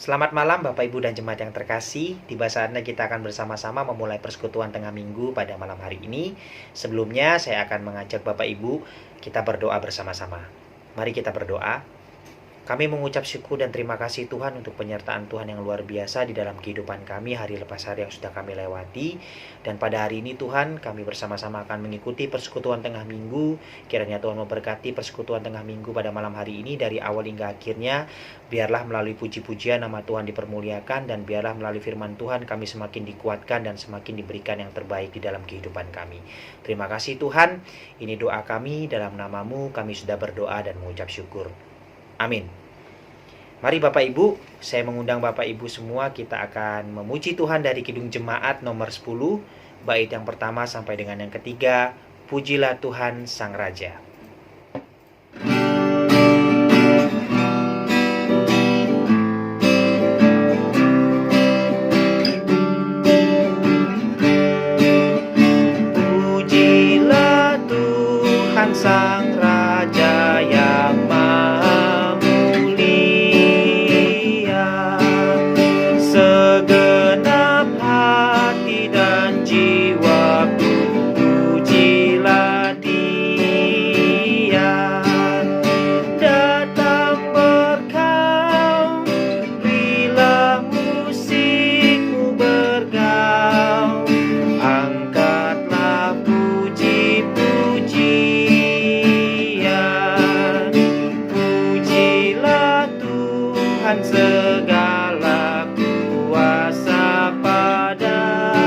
Selamat malam Bapak Ibu dan jemaat yang terkasih. Tiba saatnya kita akan bersama-sama memulai persekutuan tengah minggu pada malam hari ini. Sebelumnya saya akan mengajak Bapak Ibu kita berdoa bersama-sama. Mari kita berdoa. Kami mengucap syukur dan terima kasih Tuhan untuk penyertaan Tuhan yang luar biasa di dalam kehidupan kami hari lepas hari yang sudah kami lewati. Dan pada hari ini Tuhan, kami bersama-sama akan mengikuti persekutuan tengah minggu. Kiranya Tuhan memberkati persekutuan tengah minggu pada malam hari ini dari awal hingga akhirnya. Biarlah melalui puji-pujian nama Tuhan dipermuliakan, dan biarlah melalui firman Tuhan kami semakin dikuatkan dan semakin diberikan yang terbaik di dalam kehidupan kami. Terima kasih Tuhan, ini doa kami dalam nama-Mu, kami sudah berdoa dan mengucap syukur. Amin. Mari Bapak Ibu, saya mengundang Bapak Ibu semua, kita akan memuji Tuhan dari Kidung Jemaat nomor 10, bait yang pertama sampai dengan yang ketiga. Pujilah Tuhan Sang Raja. Pujilah Tuhan Sang Raja yang Maha Mulia, segenap hati dan jiwaku pujilah Dia. Datang berkau bila musikmu bergaul, angkatlah puji-pujian. Pujilah Tuhan segala kuasa padanya,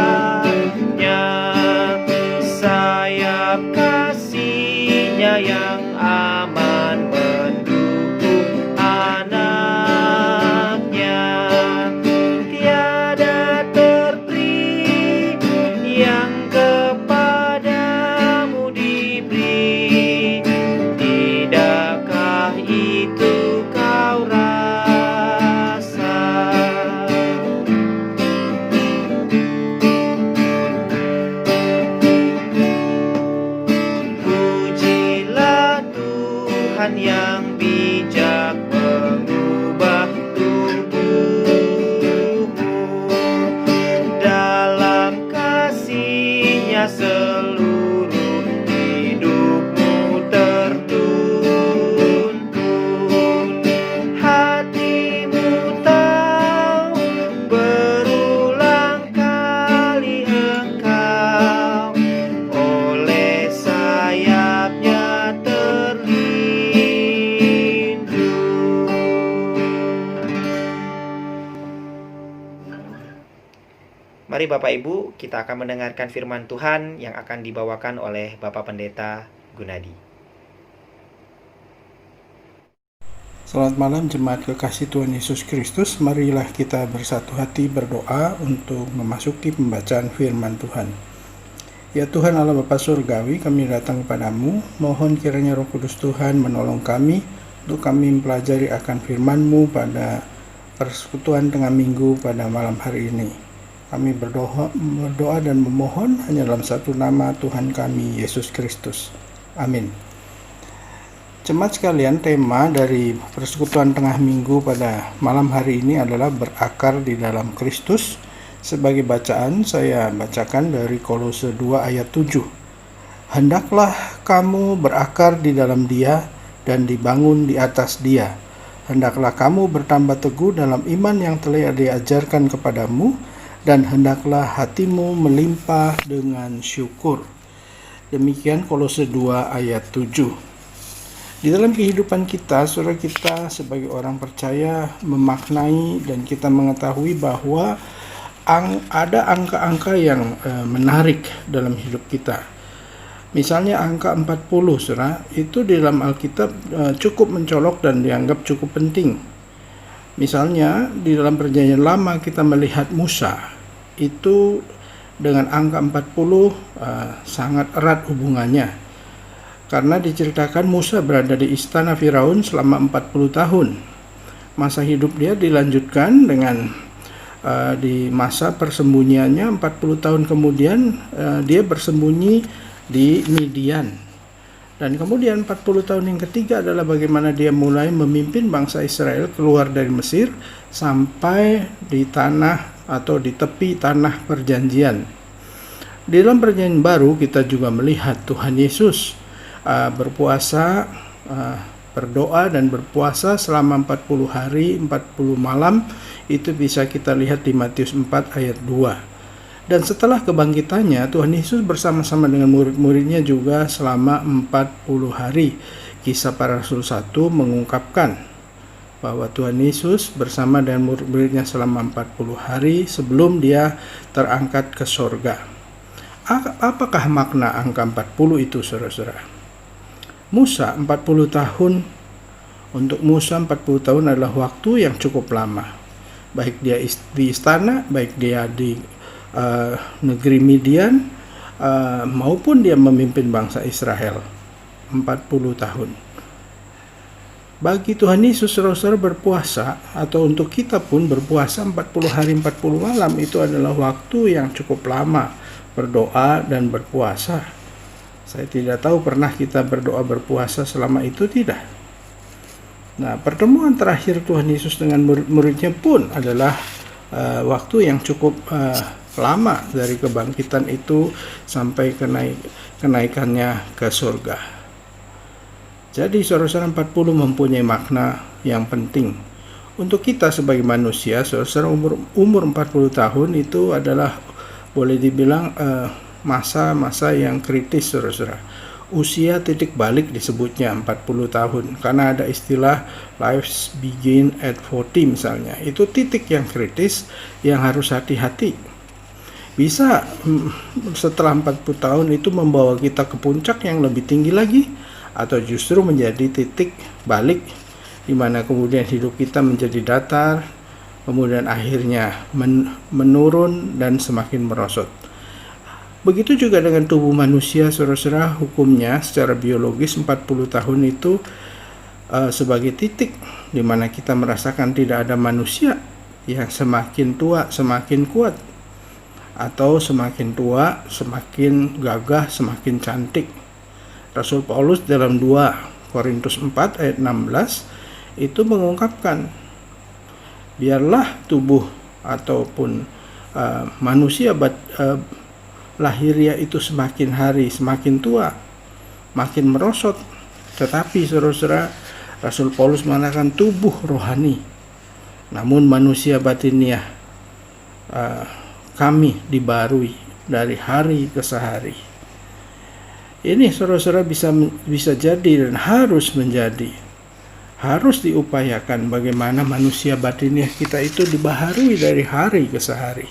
sayap kasih-Nya yang aman mendukung anaknya. Tiada terperi yang kepadamu diberi, tidakkah itu kau rasa? Pujilah Tuhan yang bijak mengubah tubuhmu, dalam kasih-Nya seluruh hidupmu tertuntun. Hatimu tahu berulang kali engkau oleh sayap-Nya terlindung. Mari Bapak Ibu, kita akan mendengarkan firman Tuhan yang akan dibawakan oleh Bapak Pendeta Gunadi. Selamat malam jemaat kekasih Tuhan Yesus Kristus. Marilah kita bersatu hati berdoa untuk memasuki pembacaan firman Tuhan. Ya Tuhan Allah Bapa Surgawi, kami datang kepadamu, mohon kiranya Roh Kudus Tuhan menolong kami untuk kami mempelajari akan firman-Mu pada persekutuan tengah minggu pada malam hari ini. Kami berdoa dan memohon hanya dalam satu nama Tuhan kami, Yesus Kristus. Amin. Jemaat sekalian, tema dari persekutuan tengah minggu pada malam hari ini adalah berakar di dalam Kristus. Sebagai bacaan, saya bacakan dari Kolose 2 ayat 7. Hendaklah kamu berakar di dalam Dia dan dibangun di atas Dia. Hendaklah kamu bertambah teguh dalam iman yang telah diajarkan kepadamu, dan hendaklah hatimu melimpah dengan syukur. Demikian Kolose 2 ayat 7. Di dalam kehidupan kita, saudara, kita sebagai orang percaya memaknai dan kita mengetahui bahwa ada angka-angka yang menarik dalam hidup kita. Misalnya angka 40, saudara, itu di dalam Alkitab cukup mencolok dan dianggap cukup penting. Misalnya di dalam Perjanjian Lama kita melihat Musa, itu dengan angka 40 sangat erat hubungannya. Karena diceritakan Musa berada di istana Firaun selama 40 tahun. Masa hidup dia dilanjutkan dengan di masa persembunyiannya 40 tahun kemudian dia bersembunyi di Midian. Dan kemudian 40 tahun yang ketiga adalah bagaimana dia mulai memimpin bangsa Israel keluar dari Mesir sampai di tanah atau di tepi tanah perjanjian. Di dalam perjanjian baru kita juga melihat Tuhan Yesus berpuasa, berdoa dan berpuasa selama 40 hari, 40 malam. Itu bisa kita lihat di Matius 4 ayat 2. Dan setelah kebangkitannya, Tuhan Yesus bersama-sama dengan murid-muridnya juga selama 40 hari. Kisah Para Rasul 1 mengungkapkan bahwa Tuhan Yesus bersama dengan murid-muridnya selama 40 hari sebelum dia terangkat ke sorga. Apakah makna angka 40 itu, saudara-saudara? Musa 40 tahun, untuk Musa 40 tahun adalah waktu yang cukup lama. Baik dia di istana, baik dia di negeri Midian, maupun dia memimpin bangsa Israel 40 tahun. Bagi Tuhan Yesus, saudara-saudara, berpuasa atau untuk kita pun berpuasa 40 hari 40 malam itu adalah waktu yang cukup lama berdoa dan berpuasa. Saya tidak tahu pernah kita berdoa berpuasa selama itu tidak. Nah, pertemuan terakhir Tuhan Yesus dengan murid-muridnya pun adalah waktu yang cukup lama dari kebangkitan itu sampai kenaikannya ke surga. Jadi saudara-saudara, 40 mempunyai makna yang penting. Untuk kita sebagai manusia, saudara-saudara, umur 40 tahun itu adalah boleh dibilang masa-masa yang kritis, saudara-saudara. Usia titik balik disebutnya 40 tahun, karena ada istilah life begin at 40 misalnya. Itu titik yang kritis yang harus hati-hati. Bisa setelah 40 tahun itu membawa kita ke puncak yang lebih tinggi lagi, atau justru menjadi titik balik di mana kemudian hidup kita menjadi datar, kemudian akhirnya menurun dan semakin merosot. Begitu juga dengan tubuh manusia, saudara-saudara, hukumnya secara biologis 40 tahun itu sebagai titik di mana kita merasakan tidak ada manusia yang semakin tua semakin kuat, atau semakin tua semakin gagah, semakin cantik. Rasul Paulus dalam 2 Korintus 4 ayat 16 itu mengungkapkan, biarlah tubuh ataupun manusia lahiriah itu semakin hari semakin tua, makin merosot. Tetapi saudara-saudara, Rasul Paulus mengatakan tubuh rohani, namun manusia batiniah kami dibarui dari hari ke hari. Ini saudara-saudara bisa jadi dan harus menjadi, harus diupayakan bagaimana manusia batiniah kita itu dibaharui dari hari ke hari,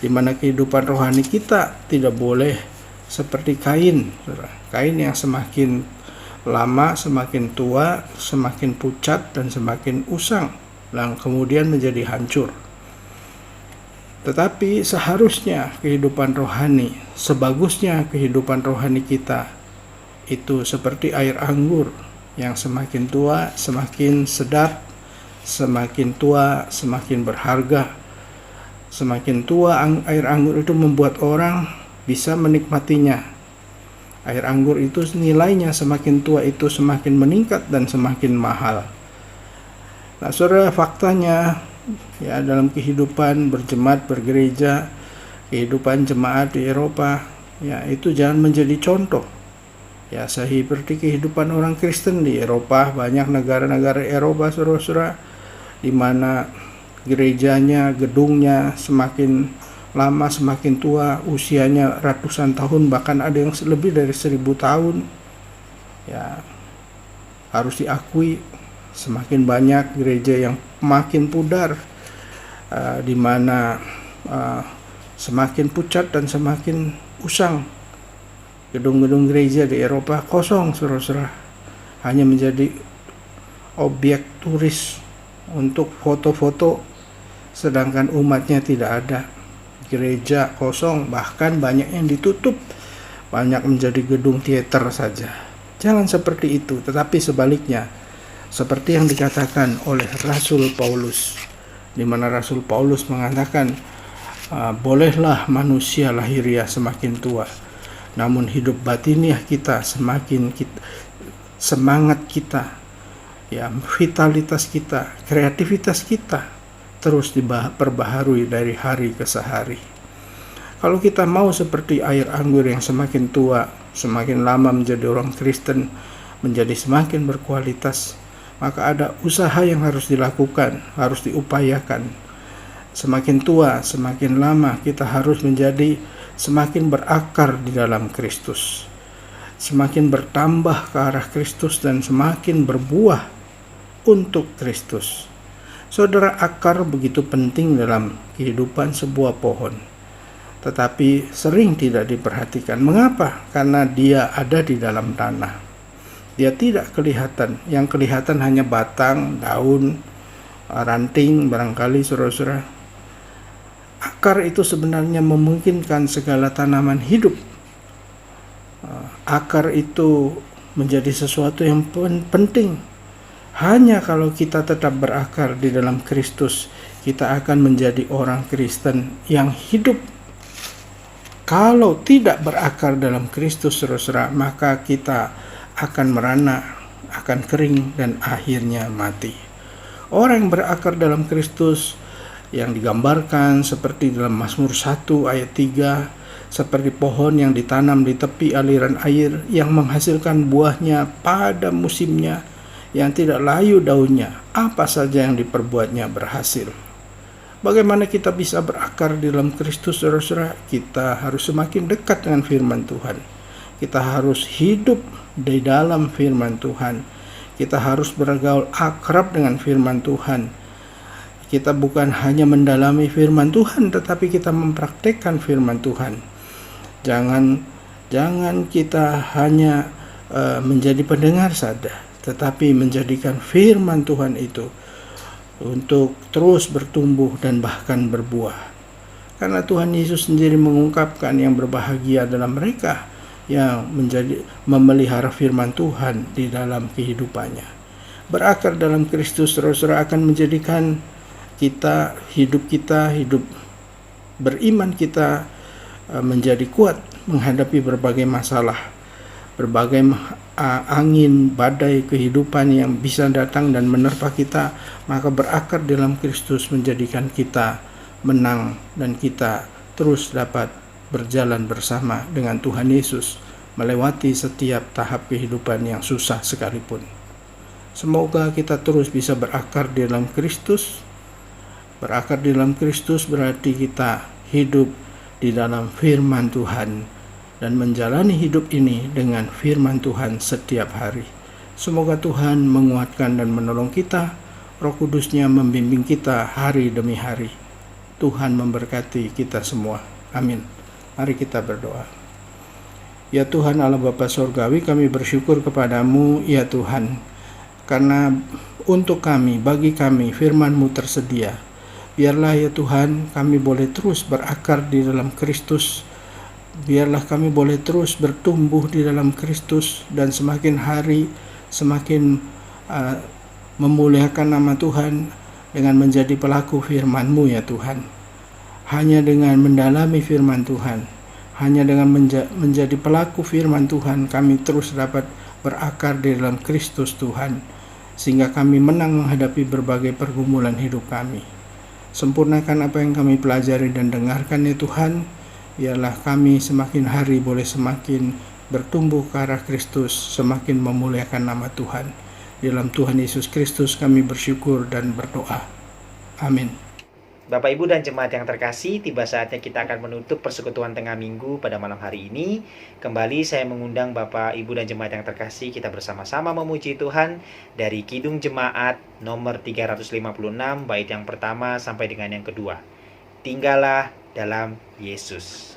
di mana kehidupan rohani kita tidak boleh seperti Kain. Kain yang semakin lama semakin tua, semakin pucat dan semakin usang, dan kemudian menjadi hancur. Tetapi seharusnya kehidupan rohani, sebagusnya kehidupan rohani kita itu seperti air anggur yang semakin tua semakin sedap, semakin tua semakin berharga. Semakin tua air anggur itu membuat orang bisa menikmatinya. Air anggur itu nilainya semakin tua itu semakin meningkat dan semakin mahal. Nah, saudara, faktanya ya dalam kehidupan berjemaat, bergereja, kehidupan jemaat di Eropa, ya itu jangan menjadi contoh. Ya seperti kehidupan orang Kristen di Eropa, banyak negara-negara Eropa, saudara-saudara, di mana gerejanya, gedungnya semakin lama semakin tua, usianya ratusan tahun, bahkan ada yang lebih dari 1000 tahun. Ya harus diakui, semakin banyak gereja yang makin pudar, di mana semakin pucat dan semakin usang. Gedung-gedung gereja di Eropa kosong, saudara-saudara, hanya menjadi objek turis untuk foto-foto, sedangkan umatnya tidak ada. Gereja kosong, bahkan banyak yang ditutup, banyak menjadi gedung teater saja. Jangan seperti itu, tetapi sebaliknya, seperti yang dikatakan oleh Rasul Paulus, di mana Rasul Paulus mengatakan, bolehlah manusia lahiriah semakin tua, namun hidup batiniah kita semangat kita, ya, vitalitas kita, kreativitas kita terus diperbaharui dari hari ke hari. Kalau kita mau seperti air anggur yang semakin tua, semakin lama menjadi orang Kristen, menjadi semakin berkualitas, maka ada usaha yang harus dilakukan, harus diupayakan. Semakin tua, semakin lama kita harus menjadi semakin berakar di dalam Kristus, semakin bertambah ke arah Kristus dan semakin berbuah untuk Kristus. Saudara, akar begitu penting dalam kehidupan sebuah pohon, tetapi sering tidak diperhatikan. Mengapa? Karena dia ada di dalam tanah. Dia tidak kelihatan. Yang kelihatan hanya batang, daun, ranting, barangkali saudara-saudara. Akar itu sebenarnya memungkinkan segala tanaman hidup. Akar itu menjadi sesuatu yang penting. Hanya kalau kita tetap berakar di dalam Kristus, kita akan menjadi orang Kristen yang hidup. Kalau tidak berakar dalam Kristus, saudara, maka kita akan merana, akan kering, dan akhirnya mati. Orang yang berakar dalam Kristus yang digambarkan seperti dalam Mazmur 1 ayat 3, seperti pohon yang ditanam di tepi aliran air yang menghasilkan buahnya pada musimnya, yang tidak layu daunnya, apa saja yang diperbuatnya berhasil. Bagaimana kita bisa berakar di dalam Kristus, saudara-saudara? Kita harus semakin dekat dengan firman Tuhan. Kita harus hidup di dalam firman Tuhan. Kita harus bergaul akrab dengan firman Tuhan. Kita bukan hanya mendalami firman Tuhan, tetapi kita mempraktekkan firman Tuhan. Jangan kita hanya menjadi pendengar saja, tetapi menjadikan firman Tuhan itu untuk terus bertumbuh dan bahkan berbuah. Karena Tuhan Yesus sendiri mengungkapkan yang berbahagia dalam mereka yang memelihara firman Tuhan di dalam kehidupannya. Berakar dalam Kristus, saudara-saudara, akan menjadikan hidup beriman kita menjadi kuat menghadapi berbagai masalah, berbagai angin, badai kehidupan yang bisa datang dan menerpa kita. Maka berakar dalam Kristus menjadikan kita menang dan kita terus dapat berjalan bersama dengan Tuhan Yesus melewati setiap tahap kehidupan yang susah sekalipun. Semoga kita terus bisa berakar di dalam Kristus. Berakar di dalam Kristus berarti kita hidup di dalam firman Tuhan dan menjalani hidup ini dengan firman Tuhan setiap hari. Semoga Tuhan menguatkan dan menolong kita, Roh Kudus-Nya membimbing kita hari demi hari. Tuhan memberkati kita semua. Amin. Mari kita berdoa. Ya Tuhan Allah Bapa Surgawi, kami bersyukur kepadamu, ya Tuhan, karena untuk kami, bagi kami, firman-Mu tersedia. Biarlah ya Tuhan, kami boleh terus berakar di dalam Kristus. Biarlah kami boleh terus bertumbuh di dalam Kristus dan semakin hari semakin memuliakan nama Tuhan dengan menjadi pelaku firman-Mu ya Tuhan. Hanya dengan mendalami firman Tuhan, hanya dengan menjadi pelaku firman Tuhan, kami terus dapat berakar di dalam Kristus Tuhan, sehingga kami menang menghadapi berbagai pergumulan hidup kami. Sempurnakan apa yang kami pelajari dan dengarkan ya Tuhan. Biarlah kami semakin hari boleh semakin bertumbuh ke arah Kristus, semakin memuliakan nama Tuhan. Di dalam Tuhan Yesus Kristus kami bersyukur dan berdoa. Amin. Bapak, Ibu, dan jemaat yang terkasih, tiba saatnya kita akan menutup persekutuan tengah minggu pada malam hari ini. Kembali saya mengundang Bapak, Ibu, dan jemaat yang terkasih, kita bersama-sama memuji Tuhan dari Kidung Jemaat nomor 356, bait yang pertama sampai dengan yang kedua. Tinggallah dalam Yesus.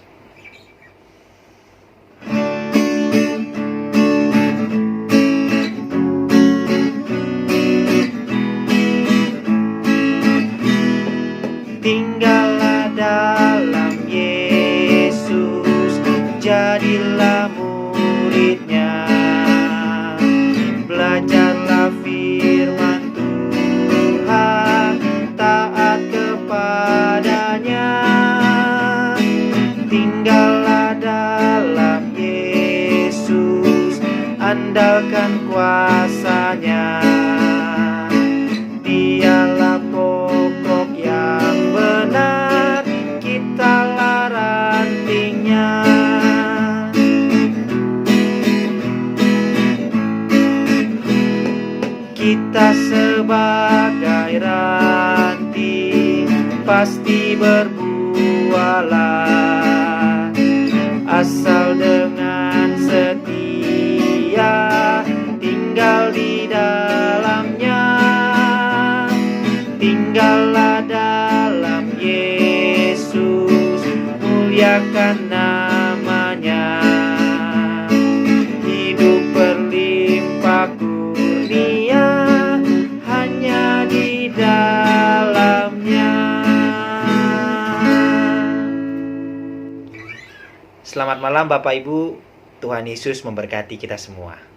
Tinggallah dalam Yesus, jadilah murid-Nya, belajarlah firman Tuhan, taat kepadanya. nyatakan kuasa-Nya. Dialah pokok yang benar, kitalah rantingnya. Kita sebagai ranting pasti berbuahlah, asal dengan setia tinggal di dalamnya. Tinggallah dalam Yesus, muliakan nama-Nya. Hidup berlimpah kurnia hanya di dalamnya. Selamat malam Bapak Ibu, Tuhan Yesus memberkati kita semua.